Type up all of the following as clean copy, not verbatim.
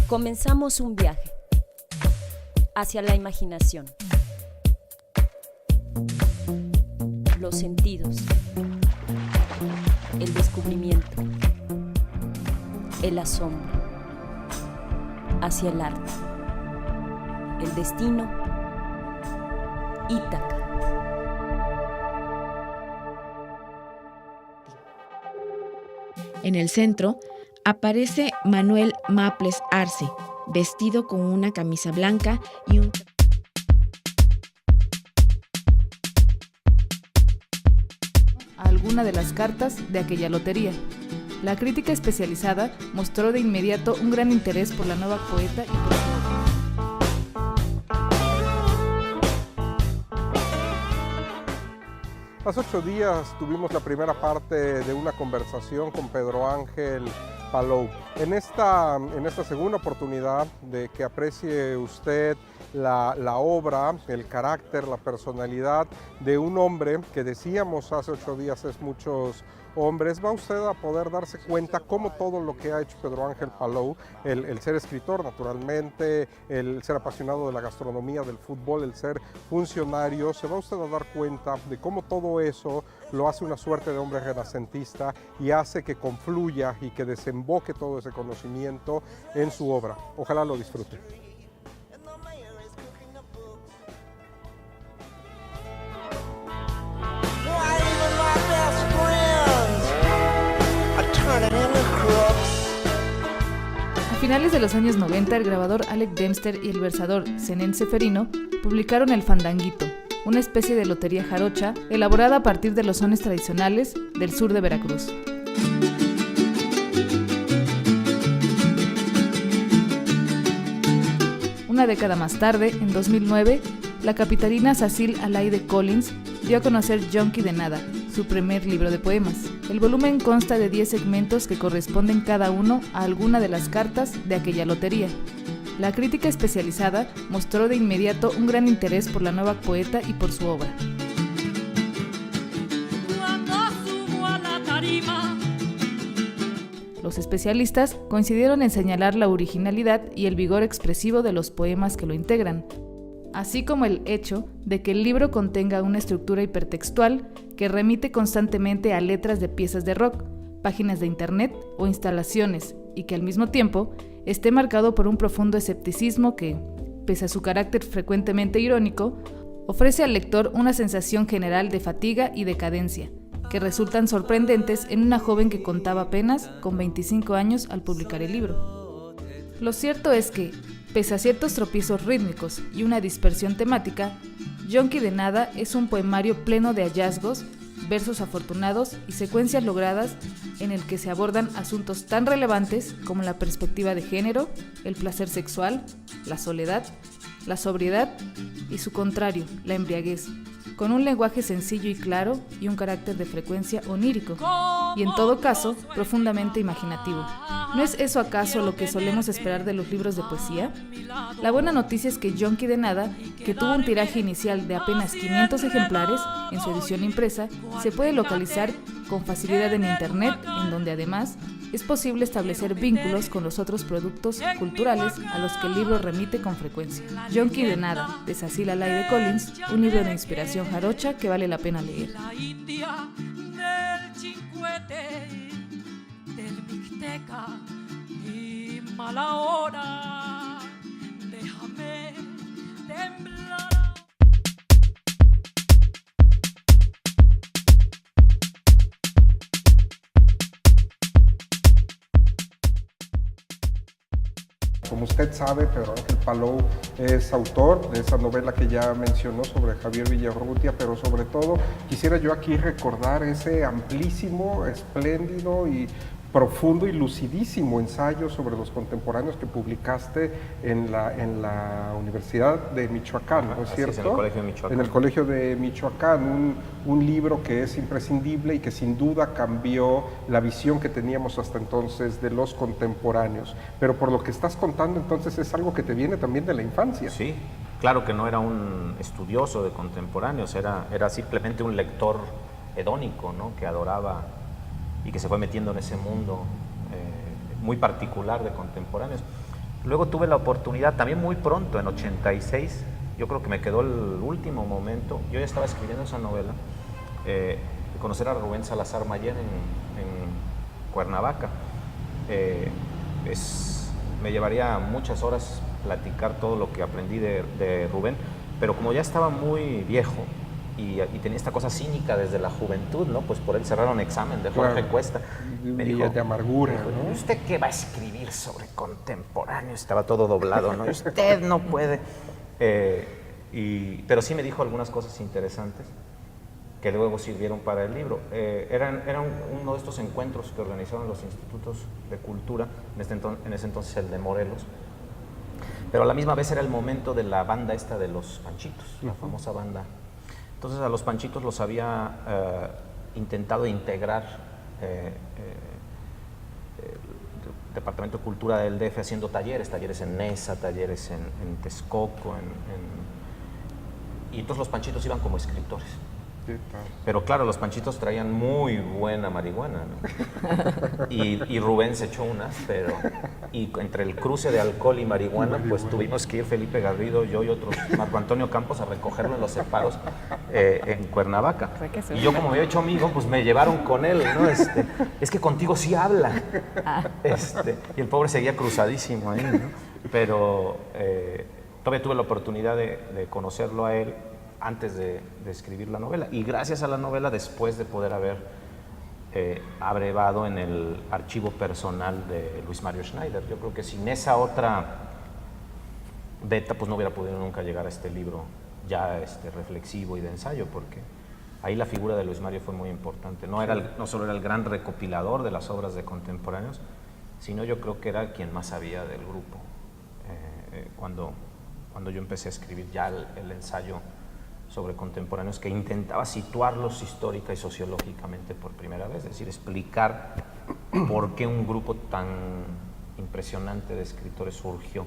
Comenzamos un viaje hacia la imaginación, los sentidos, el descubrimiento, el asombro, hacia el arte, el destino, Ítaca. En el centro aparece Manuel Maples Arce, vestido con una camisa blanca y un... alguna de las cartas de aquella lotería. La crítica especializada mostró de inmediato un gran interés por la nueva poeta y por su obra. Hace 8 días tuvimos la primera parte de una conversación con Pedro Ángel Palou. En esta segunda oportunidad de que aprecie usted la obra, el carácter, la personalidad de un hombre que decíamos hace 8 días es muchos hombres, va usted a poder darse cuenta cómo todo lo que ha hecho Pedro Ángel Palou, el ser escritor naturalmente, el ser apasionado de la gastronomía, del fútbol, el ser funcionario, se va usted a dar cuenta de cómo todo eso lo hace una suerte de hombre renacentista y hace que confluya y que desemboque todo ese conocimiento en su obra. Ojalá lo disfrute. A finales de los años 90, el grabador Alec Dempster y el versador Zenén Ceferino publicaron El Fandanguito, una especie de lotería jarocha elaborada a partir de los sones tradicionales del sur de Veracruz. Una década más tarde, en 2009, la capitalina Cecil Alaide Collins dio a conocer Yonki de Nada, su primer libro de poemas. El volumen consta de 10 segmentos que corresponden cada uno a alguna de las cartas de aquella lotería. La crítica especializada mostró de inmediato un gran interés por la nueva poeta y por su obra. Los especialistas coincidieron en señalar la originalidad y el vigor expresivo de los poemas que lo integran, así como el hecho de que el libro contenga una estructura hipertextual que remite constantemente a letras de piezas de rock, páginas de internet o instalaciones, y que al mismo tiempo esté marcado por un profundo escepticismo que, pese a su carácter frecuentemente irónico, ofrece al lector una sensación general de fatiga y decadencia, que resultan sorprendentes en una joven que contaba apenas con 25 años al publicar el libro. Lo cierto es que, pese a ciertos tropiezos rítmicos y una dispersión temática, Yonki de Nada es un poemario pleno de hallazgos, versos afortunados y secuencias logradas en el que se abordan asuntos tan relevantes como la perspectiva de género, el placer sexual, la soledad, la sobriedad y su contrario, la embriaguez, con un lenguaje sencillo y claro y un carácter de frecuencia onírico, y en todo caso, profundamente imaginativo. ¿No es eso acaso lo que solemos esperar de los libros de poesía? La buena noticia es que Yonki de Nada, que tuvo un tiraje inicial de apenas 500 ejemplares en su edición impresa, se puede localizar con facilidad en internet, en donde además es posible establecer vínculos con los otros productos culturales a los que el libro remite con frecuencia. Yonki de Nada, de Cecil Alaide Collins, un libro de inspiración jarocha que vale la pena leer. La India del Chicuete, del Mixteca y mala hora, déjame temblar. Como usted sabe, Pedro Ángel Palou es autor de esa novela que ya mencionó sobre Javier Villaurrutia, pero sobre todo quisiera yo aquí recordar ese amplísimo, espléndido y profundo y lucidísimo ensayo sobre los contemporáneos que publicaste en la Universidad de Michoacán, ¿no es cierto? En el Colegio de Michoacán. En el Colegio de Michoacán, un libro que es imprescindible y que sin duda cambió la visión que teníamos hasta entonces de los contemporáneos. Pero por lo que estás contando, entonces es algo que te viene también de la infancia. Sí, claro que no era un estudioso de contemporáneos, era simplemente un lector hedónico, ¿no? Que adoraba y que se fue metiendo en ese mundo muy particular de contemporáneos. Luego tuve la oportunidad, también muy pronto, en 86, yo creo que me quedó el último momento, yo ya estaba escribiendo esa novela, de conocer a Rubén Salazar Mayen en Cuernavaca. Me llevaría muchas horas platicar todo lo que aprendí de Rubén, pero como ya estaba muy viejo y tenía esta cosa cínica desde la juventud, ¿no? Pues por él cerraron examen de Jorge Cuesta. Me dijo, de amargura, ¿no? ¿Usted qué va a escribir sobre contemporáneo? Estaba todo doblado, ¿no? Usted no puede. Pero sí me dijo algunas cosas interesantes que luego sirvieron para el libro. Era uno de estos encuentros que organizaron los institutos de cultura, en ese entonces el de Morelos, pero a la misma vez era el momento de la banda esta de los Panchitos, la famosa banda. Entonces a los Panchitos los había intentado integrar el Departamento de Cultura del DF haciendo talleres en Nesa, talleres en Texcoco, y entonces los Panchitos iban como escritores. Pero claro, los Panchitos traían muy buena marihuana, ¿no? Y Rubén se echó unas, y entre el cruce de alcohol y marihuana, pues tuvimos que ir Felipe Garrido, yo y otros, Marco Antonio Campos, a recogerlo en los separos en Cuernavaca. Y yo, como me había hecho amigo, pues me llevaron con él, ¿no? Es que contigo sí habla. Y el pobre seguía cruzadísimo ahí, ¿no? Pero todavía tuve la oportunidad de conocerlo a él antes de escribir la novela, y gracias a la novela, después de poder haber abrevado en el archivo personal de Luis Mario Schneider. Yo creo que sin esa otra beta, pues no hubiera podido nunca llegar a este libro ya reflexivo y de ensayo, porque ahí la figura de Luis Mario fue muy importante. No solo era el gran recopilador de las obras de contemporáneos, sino yo creo que era quien más sabía del grupo. Cuando yo empecé a escribir ya el ensayo sobre contemporáneos, que intentaba situarlos histórica y sociológicamente por primera vez, es decir, explicar por qué un grupo tan impresionante de escritores surgió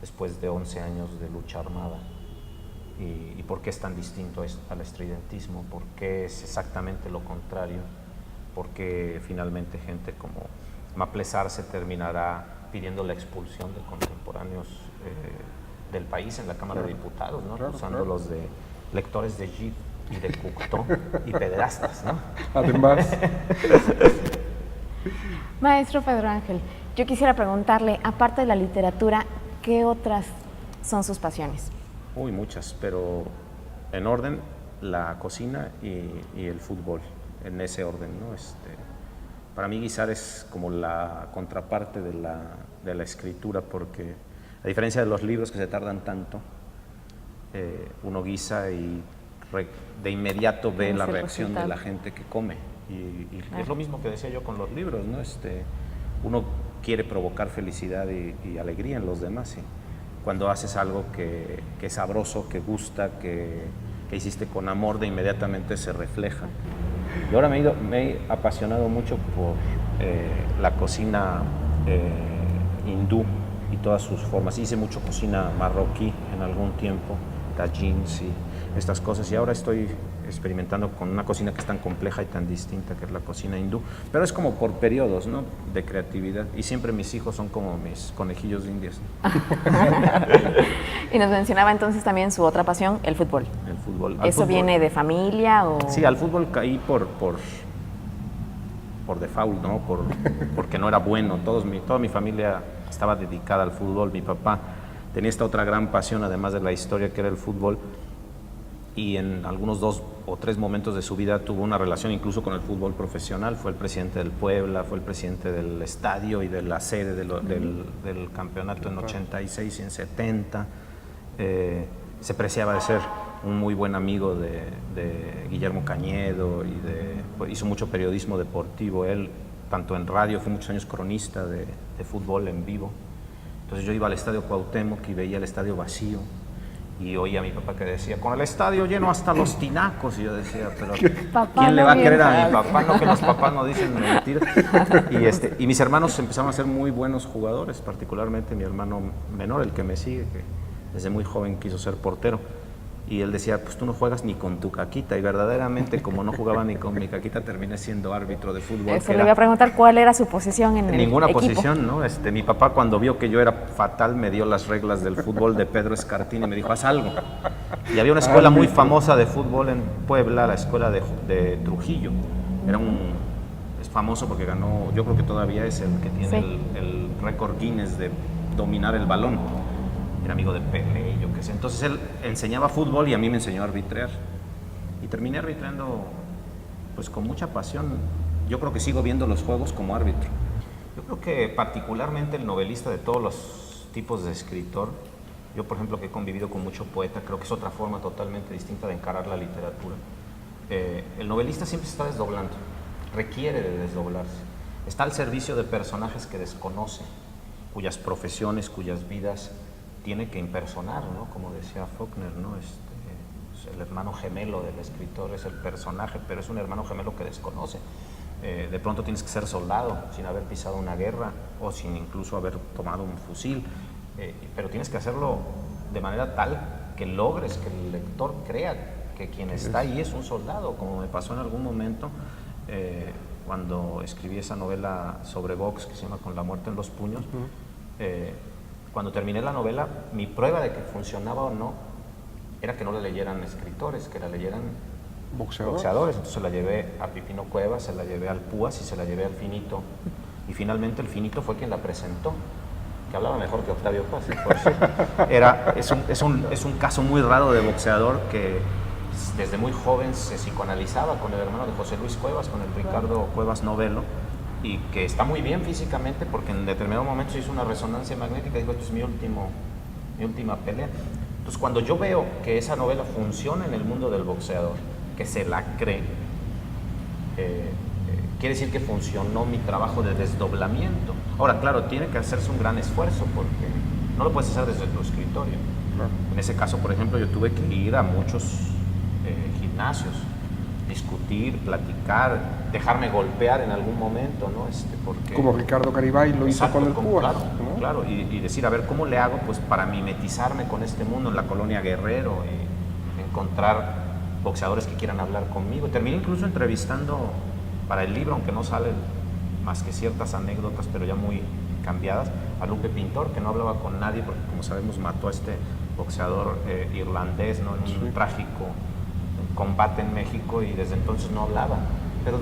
después de 11 años de lucha armada, y por qué es tan distinto al estridentismo, por qué es exactamente lo contrario, por qué finalmente gente como Maples Arce terminará pidiendo la expulsión de contemporáneos del país en la Cámara de Diputados, ¿no? Acusándolos de lectores de Gide y de Cocteau y pederastas, ¿no? Además. Maestro Pedro Ángel, yo quisiera preguntarle, aparte de la literatura, ¿qué otras son sus pasiones? Uy, muchas, pero en orden, la cocina y el fútbol, en ese orden, ¿no? Para mí guisar es como la contraparte de la escritura, porque a diferencia de los libros que se tardan tanto, uno guisa y de inmediato ve la reacción de la gente que come. Y es lo mismo que decía yo con los libros, ¿no? Uno quiere provocar felicidad y alegría en los demás. ¿Sí? Cuando haces algo que es sabroso, que gusta, que hiciste con amor, de inmediatamente se refleja. Y ahora me he apasionado mucho por la cocina hindú y todas sus formas. Hice mucho cocina marroquí en algún tiempo, tagines y estas cosas, y ahora estoy experimentando con una cocina que es tan compleja y tan distinta, que es la cocina hindú, pero es como por periodos, ¿no?, de creatividad, y siempre mis hijos son como mis conejillos de indias. Y nos mencionaba entonces también su otra pasión, el fútbol. El fútbol. ¿Eso viene de familia o...? Sí, al fútbol caí por default, ¿no?, porque no era bueno. Toda mi familia estaba dedicada al fútbol. Mi papá tenía esta otra gran pasión, además de la historia, que era el fútbol, y en algunos 2 o 3 momentos de su vida tuvo una relación incluso con el fútbol profesional. Fue el presidente del Puebla, fue el presidente del estadio y de la sede del campeonato en 86 y en 70. Se preciaba de ser un muy buen amigo de Guillermo Cañedo, y hizo mucho periodismo deportivo. Él, tanto en radio, fue muchos años cronista de fútbol en vivo. Entonces yo iba al estadio Cuauhtémoc y veía el estadio vacío, y oía a mi papá que decía, con el estadio lleno hasta los tinacos, y yo decía, pero ¿quién le va a creer a mi papá? No, que los papás no dicen mentiras. Y mis hermanos empezaron a ser muy buenos jugadores, particularmente mi hermano menor, el que me sigue, que desde muy joven quiso ser portero. Y él decía, pues tú no juegas ni con tu caquita. Y verdaderamente, como no jugaba ni con mi caquita, terminé siendo árbitro de fútbol. Eso le voy a preguntar, ¿cuál era su posición en el Ninguna equipo? posición, ¿no? Mi papá, cuando vio que yo era fatal, me dio las reglas del fútbol de Pedro Escartín y me dijo, haz algo. Y había una escuela muy famosa de fútbol en Puebla, la escuela de Trujillo. Es famoso porque ganó, yo creo que todavía es el que tiene el récord Guinness de dominar el balón. Era amigo de Pelé y yo qué sé. Entonces él enseñaba fútbol y a mí me enseñó a arbitrar. Y terminé arbitrando pues con mucha pasión. Yo creo que sigo viendo los juegos como árbitro. Yo creo que particularmente el novelista de todos los tipos de escritor, yo por ejemplo que he convivido con mucho poeta, creo que es otra forma totalmente distinta de encarar la literatura. El novelista siempre se está desdoblando, requiere de desdoblarse. Está al servicio de personajes que desconoce, cuyas profesiones, cuyas vidas tiene que impersonar, ¿no? Como decía Faulkner, ¿no? El hermano gemelo del escritor es el personaje, pero es un hermano gemelo que desconoce. De pronto tienes que ser soldado sin haber pisado una guerra o sin incluso haber tomado un fusil, pero tienes que hacerlo de manera tal que logres que el lector crea que quien está ahí es un soldado, como me pasó en algún momento cuando escribí esa novela sobre Vox que se llama Con la muerte en los puños. Cuando terminé la novela, mi prueba de que funcionaba o no era que no la leyeran escritores, que la leyeran boxeadores. Entonces se la llevé a Pipino Cuevas, se la llevé al Púas y se la llevé al Finito. Y finalmente el Finito fue quien la presentó, que hablaba mejor que Octavio Paz, por cierto. Es un caso muy raro de boxeador que desde muy joven se psicoanalizaba con el hermano de José Luis Cuevas, con el Ricardo Cuevas Novelo, y que está muy bien físicamente porque en determinado momento se hizo una resonancia magnética y dijo, esto es mi última pelea. Entonces cuando yo veo que esa novela funciona en el mundo del boxeador, que se la cree, quiere decir que funcionó mi trabajo de desdoblamiento. Ahora, claro, tiene que hacerse un gran esfuerzo porque no lo puedes hacer desde tu escritorio. Claro. En ese caso, por ejemplo, yo tuve que ir a muchos gimnasios, discutir, platicar, dejarme golpear en algún momento, ¿no? Porque, como Ricardo Garibay lo hizo con el Púas. Claro, ¿no? Claro, y decir, a ver, ¿cómo le hago pues para mimetizarme con este mundo en la colonia Guerrero y encontrar boxeadores que quieran hablar conmigo? Terminé incluso entrevistando para el libro, aunque no salen más que ciertas anécdotas, pero ya muy cambiadas, a Lupe Pintor, que no hablaba con nadie porque, como sabemos, mató a este boxeador irlandés, ¿no? En un trágico combate en México y desde entonces no hablaba. Pero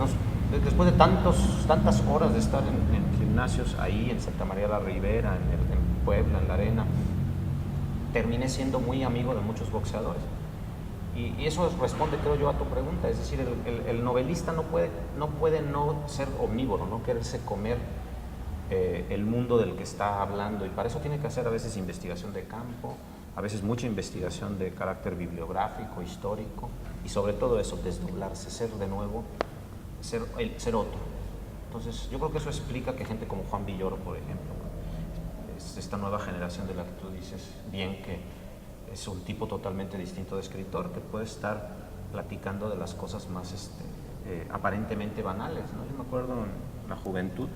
después de tantas horas de estar en gimnasios ahí, en Santa María la Ribera, en Puebla, en La Arena, terminé siendo muy amigo de muchos boxeadores. Y eso responde, creo yo, a tu pregunta. Es decir, el novelista no puede no ser omnívoro, no quererse comer el mundo del que está hablando. Y para eso tiene que hacer a veces investigación de campo, a veces mucha investigación de carácter bibliográfico, histórico, y sobre todo eso, desdoblarse, ser de nuevo, ser otro. Entonces, yo creo que eso explica que gente como Juan Villoro, por ejemplo, es esta nueva generación de la que tú dices bien, que es un tipo totalmente distinto de escritor, que puede estar platicando de las cosas más aparentemente banales, ¿no? Yo me acuerdo en la juventud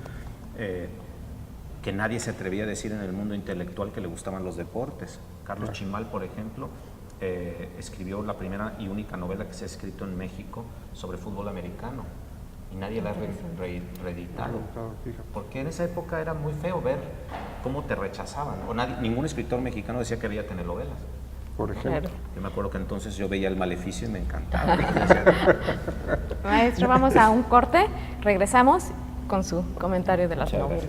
que nadie se atrevía a decir en el mundo intelectual que le gustaban los deportes. Carlos Chimal, por ejemplo, escribió la primera y única novela que se ha escrito en México sobre fútbol americano y nadie la ha reeditado, porque en esa época era muy feo ver cómo te rechazaban, o ningún escritor mexicano decía que había telenovelas, por ejemplo. Yo me acuerdo que entonces yo veía El Maleficio y me encantaba. Maestro, vamos a un corte, regresamos con su comentario de las novelas.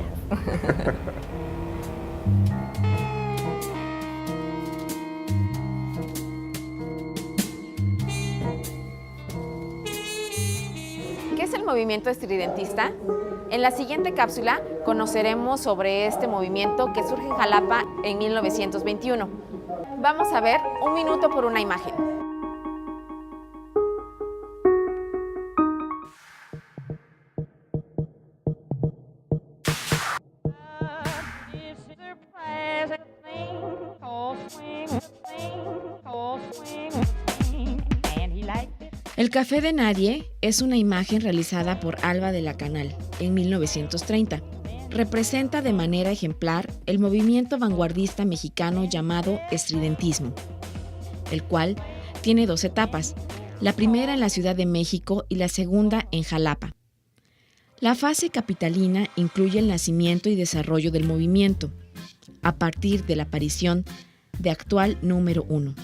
¿Qué es el movimiento estridentista? En la siguiente cápsula conoceremos sobre este movimiento que surge en Jalapa en 1921. Vamos a ver un minuto por una imagen. El Café de Nadie es una imagen realizada por Alba de la Canal en 1930. Representa de manera ejemplar el movimiento vanguardista mexicano llamado estridentismo, el cual tiene 2 etapas, la primera en la Ciudad de México y la segunda en Jalapa. La fase capitalina incluye el nacimiento y desarrollo del movimiento, a partir de la aparición de Actual número 1,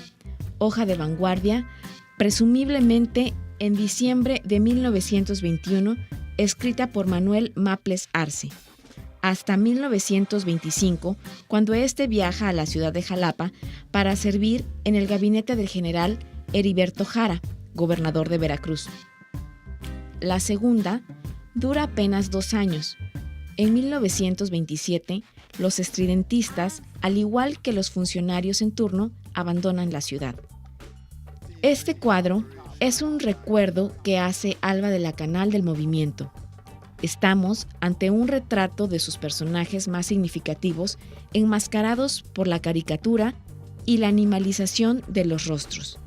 hoja de vanguardia, presumiblemente en diciembre de 1921, escrita por Manuel Maples Arce, hasta 1925, cuando éste viaja a la ciudad de Jalapa para servir en el gabinete del general Heriberto Jara, gobernador de Veracruz. La segunda dura apenas 2 años. En 1927, los estridentistas, al igual que los funcionarios en turno, abandonan la ciudad. Este cuadro es un recuerdo que hace Alba de la Canal del movimiento. Estamos ante un retrato de sus personajes más significativos, enmascarados por la caricatura y la animalización de los rostros.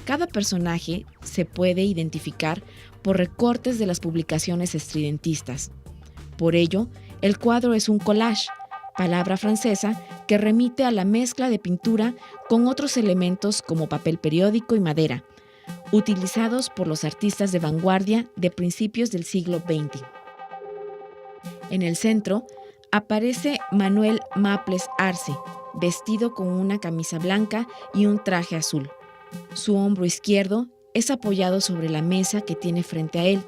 Cada personaje se puede identificar por recortes de las publicaciones estridentistas. Por ello, el cuadro es un collage, palabra francesa que remite a la mezcla de pintura con otros elementos como papel periódico y madera, utilizados por los artistas de vanguardia de principios del siglo XX. En el centro aparece Manuel Maples Arce, vestido con una camisa blanca y un traje azul. Su hombro izquierdo es apoyado sobre la mesa que tiene frente a él.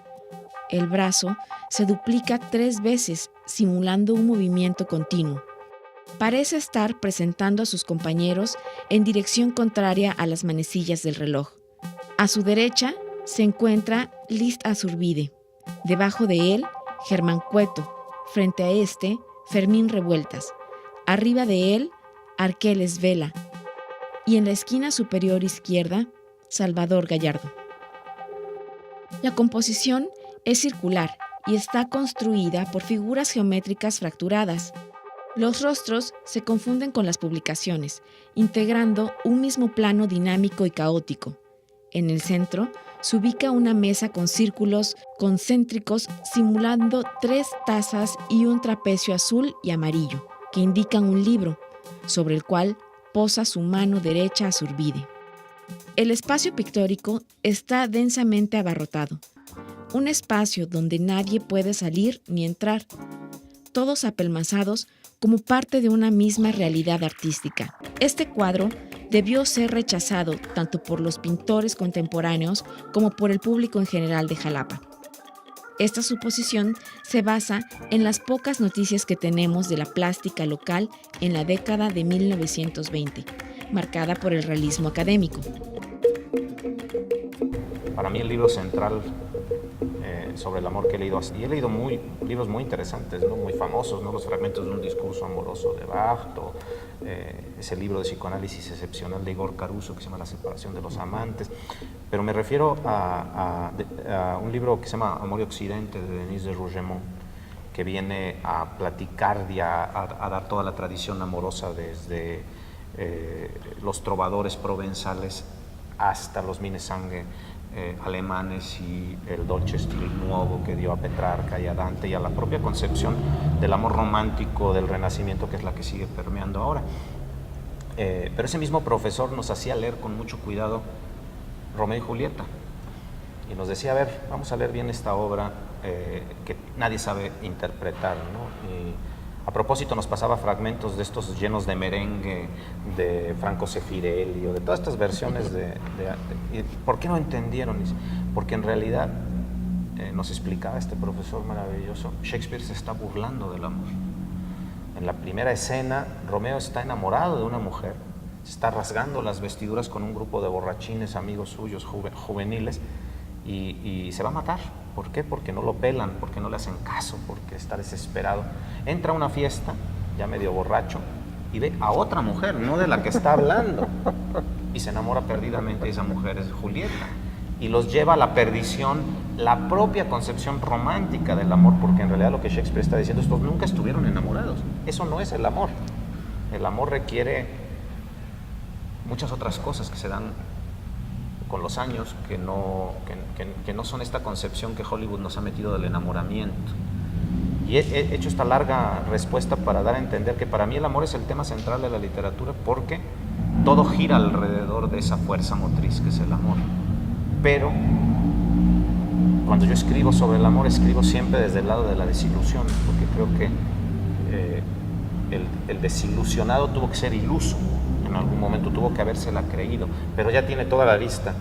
El brazo se duplica 3 veces, simulando un movimiento continuo. Parece estar presentando a sus compañeros en dirección contraria a las manecillas del reloj. A su derecha se encuentra List Azurbide. Debajo de él, Germán Cueto. Frente a este, Fermín Revueltas. Arriba de él, Arqueles Vela. Y en la esquina superior izquierda, Salvador Gallardo. La composición es circular y está construida por figuras geométricas fracturadas. Los rostros se confunden con las publicaciones, integrando un mismo plano dinámico y caótico. En el centro se ubica una mesa con círculos concéntricos simulando 3 tazas y un trapecio azul y amarillo, que indican un libro, sobre el cual posa su mano derecha Azurbide. El espacio pictórico está densamente abarrotado, un espacio donde nadie puede salir ni entrar, todos apelmazados como parte de una misma realidad artística. Este cuadro debió ser rechazado tanto por los pintores contemporáneos como por el público en general de Jalapa. Esta suposición se basa en las pocas noticias que tenemos de la plástica local en la década de 1920, marcada por el realismo académico. Para mí el libro central sobre el amor que he leído, y he leído libros muy interesantes, ¿no? Muy famosos, ¿no? Los fragmentos de un discurso amoroso de Barthes, ese libro de psicoanálisis excepcional de Igor Caruso que se llama La separación de los amantes, pero me refiero a un libro que se llama Amor y Occidente de Denis de Rougemont, que viene a platicar y a dar toda la tradición amorosa desde los trovadores provenzales hasta los Minnesangue alemanes y el Dolce Stil Nuovo que dio a Petrarca y a Dante y a la propia concepción del amor romántico del Renacimiento, que es la que sigue permeando ahora. Pero ese mismo profesor nos hacía leer con mucho cuidado Romeo y Julieta y nos decía, a ver, vamos a leer bien esta obra que nadie sabe interpretar, ¿no? Y a propósito nos pasaba fragmentos de estos llenos de merengue de Franco Sefirelli o de todas estas versiones ¿por qué no entendieron? Porque en realidad, nos explicaba este profesor maravilloso, Shakespeare se está burlando del amor. En la primera escena, Romeo está enamorado de una mujer, se está rasgando las vestiduras con un grupo de borrachines, amigos suyos, juveniles, y se va a matar. ¿Por qué? Porque no lo pelan, porque no le hacen caso, porque está desesperado. Entra a una fiesta, ya medio borracho, y ve a otra mujer, no de la que está hablando, y se enamora perdidamente de esa mujer, es Julieta, y los lleva a la perdición la propia concepción romántica del amor, porque en realidad lo que Shakespeare está diciendo, estos nunca estuvieron enamorados. Eso no es el amor. El amor requiere muchas otras cosas que se dan con los años, que no son esta concepción que Hollywood nos ha metido del enamoramiento. Y he hecho esta larga respuesta para dar a entender que para mí el amor es el tema central de la literatura, porque todo gira alrededor de esa fuerza motriz que es el amor. Pero cuando yo escribo sobre el amor, escribo siempre desde el lado de la desilusión, porque creo que el desilusionado tuvo que ser iluso, en algún momento tuvo que habérsela creído, pero ya tiene toda la lista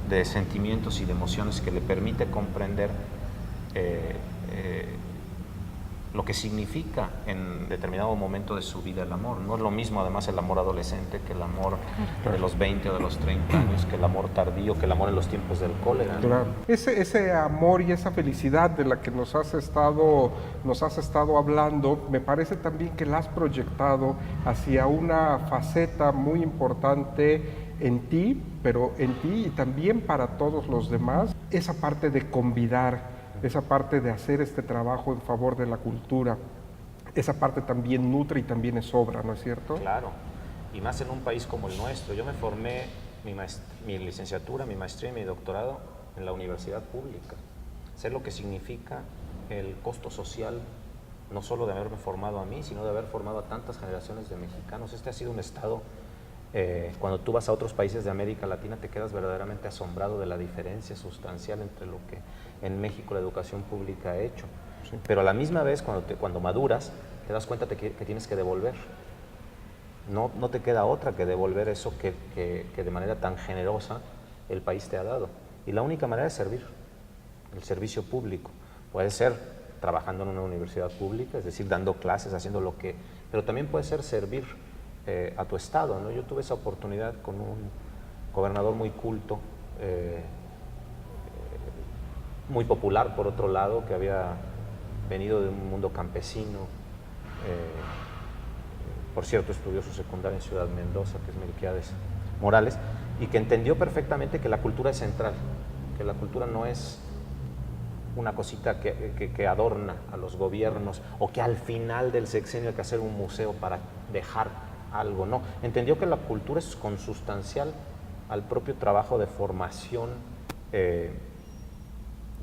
de sentimientos y de emociones que le permite comprender lo que significa en determinado momento de su vida el amor. No es lo mismo además el amor adolescente que el amor de los 20 o de los 30 años, que el amor tardío, que el amor en los tiempos del cólera, ¿no? Claro. Ese amor y esa felicidad de la que nos has estado hablando, me parece también que la has proyectado hacia una faceta muy importante en ti, pero en ti y también para todos los demás, esa parte de convidar, esa parte de hacer este trabajo en favor de la cultura, esa parte también nutre y también es obra, ¿no es cierto? Claro, y más en un país como el nuestro. Yo me formé mi licenciatura, mi maestría y mi doctorado en la universidad pública. Sé lo que significa el costo social, no solo de haberme formado a mí, sino de haber formado a tantas generaciones de mexicanos. Este ha sido un estado, cuando tú vas a otros países de América Latina te quedas verdaderamente asombrado de la diferencia sustancial entre lo que en México la educación pública ha hecho. Sí. Pero a la misma vez, cuando maduras, te das cuenta que tienes que devolver. No te queda otra que devolver eso que de manera tan generosa el país te ha dado. Y la única manera es servir, el servicio público. Puede ser trabajando en una universidad pública, es decir, dando clases, haciendo lo que... Pero también puede ser servir a tu estado, ¿no? Yo tuve esa oportunidad con un gobernador muy culto, muy popular por otro lado, que había venido de un mundo campesino. Por cierto, estudió su secundaria en Ciudad Mendoza, que es Melquiades Morales, y que entendió perfectamente que la cultura es central, que la cultura no es una cosita que adorna a los gobiernos o que al final del sexenio hay que hacer un museo para dejar algo, no. Entendió que la cultura es consustancial al propio trabajo de formación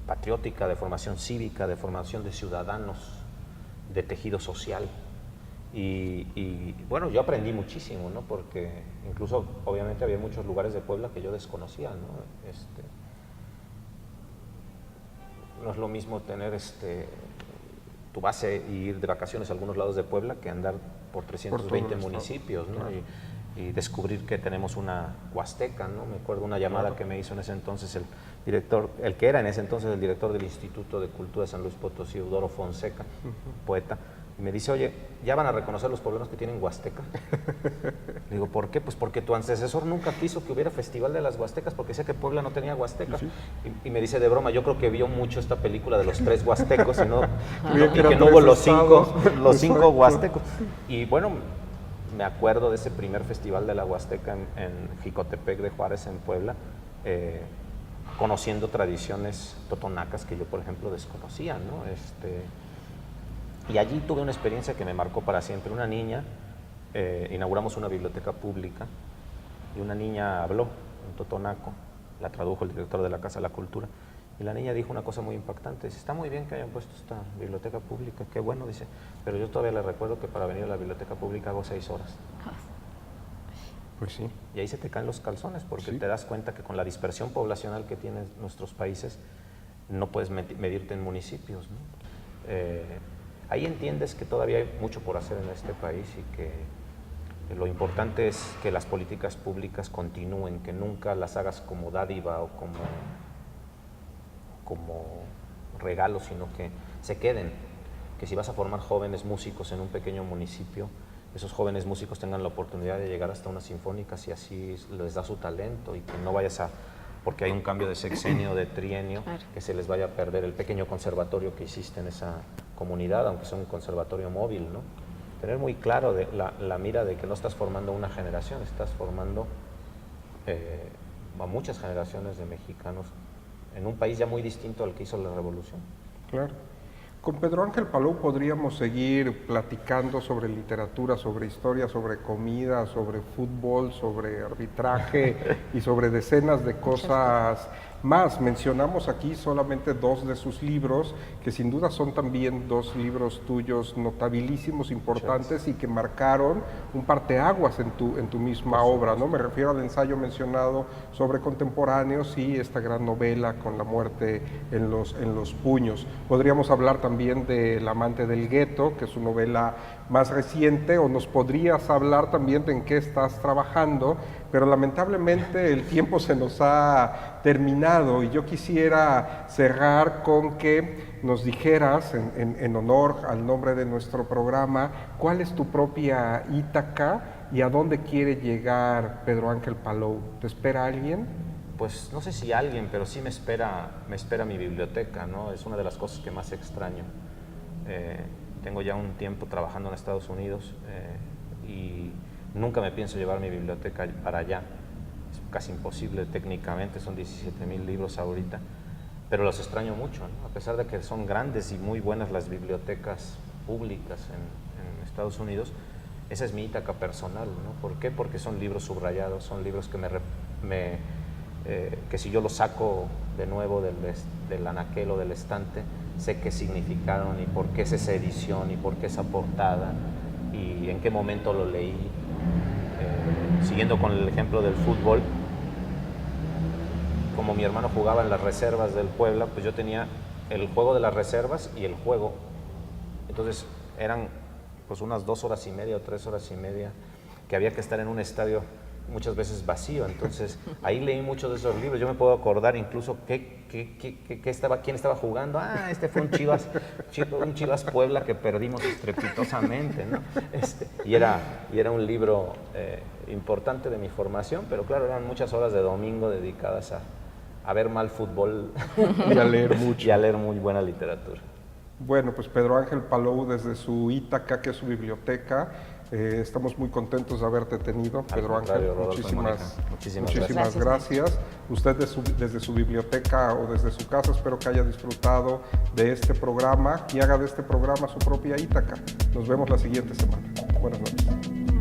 patriótica, de formación cívica, de formación de ciudadanos, de tejido social. Y bueno, yo aprendí muchísimo, ¿no? Porque incluso, obviamente, había muchos lugares de Puebla que yo desconocía, ¿no? No es lo mismo tener tu base y ir de vacaciones a algunos lados de Puebla que andar por 320 municipios, ¿no? Claro. Y descubrir que tenemos una huasteca, ¿no? Me acuerdo una llamada que me hizo en ese entonces el que era en ese entonces el director del Instituto de Cultura de San Luis Potosí, Eudoro Fonseca, poeta, y me dice, oye, ¿ya van a reconocer los problemas que tienen Huasteca? Le digo, ¿por qué? Pues porque tu antecesor nunca quiso que hubiera Festival de las Huastecas, porque decía que Puebla no tenía Huasteca. Sí. Y me dice de broma, yo creo que vio mucho esta película de los 3 huastecos y que no hubo los cinco huastecos. Y bueno, me acuerdo de ese primer Festival de la Huasteca en Jicotepec de Juárez, en Puebla, conociendo tradiciones totonacas que yo, por ejemplo, desconocía, ¿no? Y allí tuve una experiencia que me marcó para siempre. Una niña, inauguramos una biblioteca pública y una niña habló en totonaco, la tradujo el director de la Casa de la Cultura, y la niña dijo una cosa muy impactante. Dice, está muy bien que hayan puesto esta biblioteca pública, qué bueno, dice, pero yo todavía le recuerdo que para venir a la biblioteca pública hago 6 horas. Pues sí. Y ahí se te caen los calzones, porque te das cuenta que con la dispersión poblacional que tienen nuestros países, no puedes medirte en municipios, ¿no? Ahí entiendes que todavía hay mucho por hacer en este país y que lo importante es que las políticas públicas continúen, que nunca las hagas como dádiva o como regalo, sino que se queden. Que si vas a formar jóvenes músicos en un pequeño municipio, esos jóvenes músicos tengan la oportunidad de llegar hasta una sinfónica si así les da su talento, y que no vayas porque hay un cambio de sexenio, de trienio, que se les vaya a perder el pequeño conservatorio que hiciste en esa comunidad, aunque sea un conservatorio móvil, ¿no? Tener muy claro la mira de que no estás formando una generación, estás formando a muchas generaciones de mexicanos en un país ya muy distinto al que hizo la revolución. Claro. Con Pedro Ángel Palou podríamos seguir platicando sobre literatura, sobre historia, sobre comida, sobre fútbol, sobre arbitraje y sobre decenas de cosas más. Mencionamos aquí solamente 2 de sus libros, que sin duda son también 2 libros tuyos notabilísimos, importantes y que marcaron un parteaguas en tu misma obra, ¿no? Me refiero al ensayo mencionado sobre contemporáneos y esta gran novela Con la muerte en los puños. Podríamos hablar también de El amante del gueto, que es su novela más reciente, o nos podrías hablar también de en qué estás trabajando, pero lamentablemente el tiempo se nos ha terminado y yo quisiera cerrar con que nos dijeras, en honor al nombre de nuestro programa, cuál es tu propia Ítaca y a dónde quiere llegar Pedro Ángel Palou. ¿Te espera alguien? Pues no sé si alguien, pero sí me espera mi biblioteca, ¿no? Es una de las cosas que más extraño. Tengo ya un tiempo trabajando en Estados Unidos y nunca me pienso llevar mi biblioteca para allá. Es casi imposible técnicamente, son 17,000 libros ahorita, pero los extraño mucho, ¿no? A pesar de que son grandes y muy buenas las bibliotecas públicas en Estados Unidos, esa es mi Ítaca personal, ¿no? ¿Por qué? Porque son libros subrayados, son libros que que si yo los saco de nuevo del anaquel o del estante, sé qué significaron y por qué es esa edición y por qué esa portada y en qué momento lo leí. Siguiendo con el ejemplo del fútbol, como mi hermano jugaba en las reservas del Puebla, pues yo tenía el juego de las reservas y el juego. Entonces eran pues unas 2 horas y media o 3 horas y media que había que estar en un estadio muchas veces vacío. Entonces ahí leí muchos de esos libros. Yo me puedo acordar incluso quién estaba jugando. Este fue un Chivas Puebla que perdimos estrepitosamente, ¿no? Y era un libro importante de mi formación, pero claro, eran muchas horas de domingo dedicadas a ver mal fútbol y a leer mucho. Y a leer muy buena literatura. Bueno, pues Pedro Ángel Palou, desde su Ítaca, que es su biblioteca, estamos muy contentos de haberte tenido, Pedro Ángel. Muchísimas gracias. Usted desde su biblioteca o desde su casa, espero que haya disfrutado de este programa y haga de este programa su propia Ítaca. Nos vemos la siguiente semana. Buenas noches.